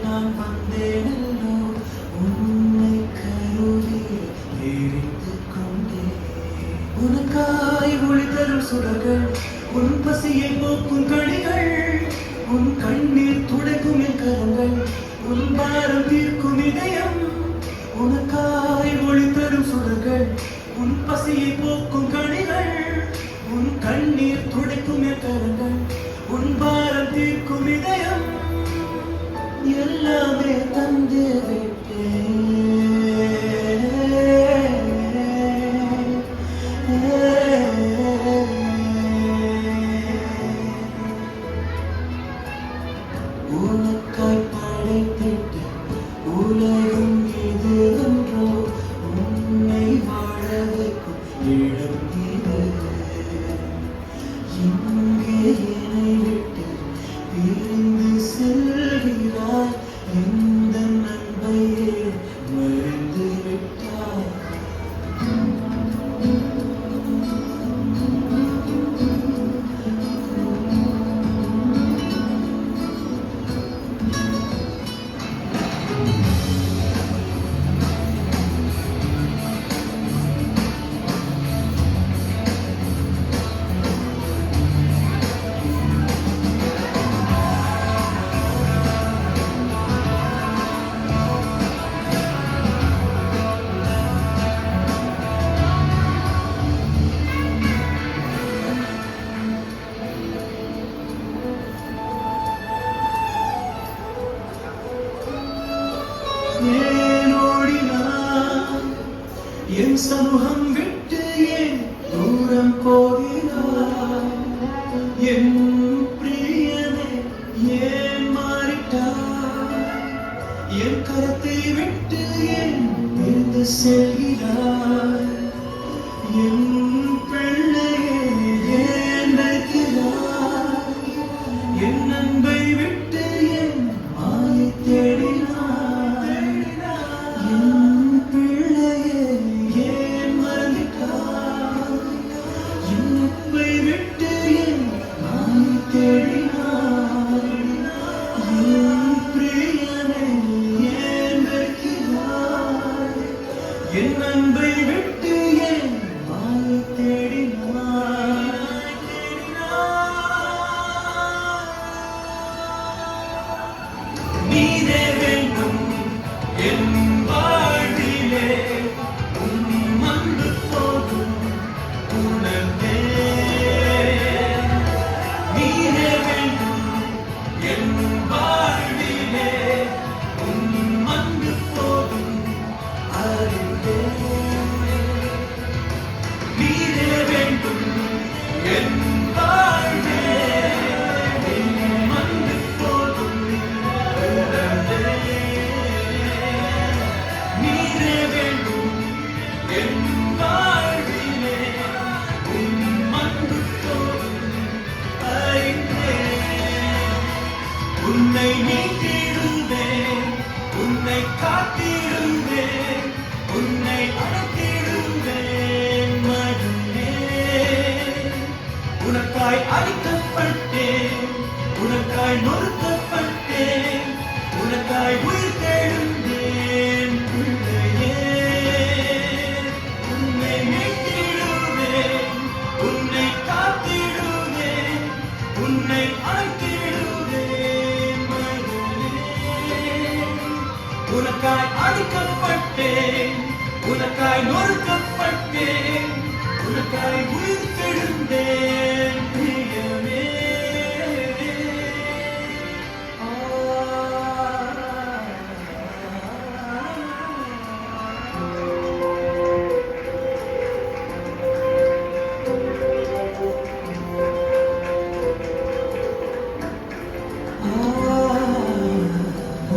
நான் வந்தேனல்லோ உன்னை கருவிலே எரித்துக் கொண்டேன். உனக்காய் ஒளி தரும் சுடர்கள், உன் பசியை போக்கும் கனிகள், உன் கண்ணீர் துடைக்கும் என் கரங்கள், உன் பாரம் தீர்க்கும் இதயம். உனக்காய் ஒளி தரும் சுடர்கள், உன் பசியை போக்கும் கனிகள், உன் கண்ணீர் துடைக்கும் என் கரங்கள், உன் பாரம் தீர்க்கும் இதயம். எல்லாமே தந்து விட்டேன். உனக்காய் படைத்திட்ட உலகம் இது என்றோ, உன்னை வாழ வைக்கும் இடம் இது. இங்கே என்னை விட்டு பிரிந்து செல்கிறாய், எந்த நன்மையே மறந்து விட்டாய். ஏனோடினான் என் சமூகம் விட்டு ஏன் தூரம் போகிறாய்? என் பிரியனே ஏன் மாறிட்டாய்? என் கரத்தை விட்டு ஏன் பிரிந்து செல்கிறாய்? என் பிள்ளையே ஏன் வைக்கிறாய்? என் அன்பை விட்டு ஏன் மாயை தேடினாய்? என் அன்பை விட்டு ஏன் மாயை தேடினாய்? நீரே வேண்டும் என் வாழ்விலே, உன் அன்பு போதும் உணர்வே. நீரே வேண்டும் என் வாழ்விலே, உன் அன்பு போதும் அறிவே. நீரே வேண்டும் என் வாழ்வே, உன் அன்பு போதும் உணர்வே. நீரே வேண்டும் என் வாழ்விலே, உன் அன்பு போதும் அறிவே. உன்னை நீக்கிடுவேன், உன்னை காத்திடுவேன், உன்னை அழைத்திடுவேன் மகனே. உனக்காய் அழிக்கப்பட்டேன், உனக்காய் நொறுக்கப்பட்டேன், உனக்காய் உயிர் தெழுந்தேன் பிள்ளையே. உன்னை மீட்டிடுவேன், உன்னை காத்திடுவேன், உன்னை அழைத்திடுவேன் மகனே. உனக்காய் அழிக்கப்பட்டேன், உனக்காய் நொறுக்கப்பட்டேன், உனக்காய் உயிர் தெழுந்தேன் பிரியமே.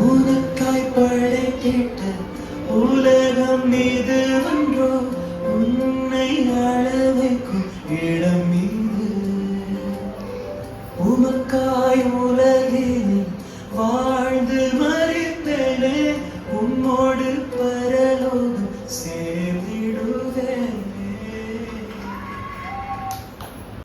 உனக்காய் படைத்திட்ட உலகம் இது ஒன்றோ, உன்னை ஆள வைக்கும் இடம் இது. உமக்காய் உலகில் வாழ்ந்து மறித்தேனே, உம்மோடு பர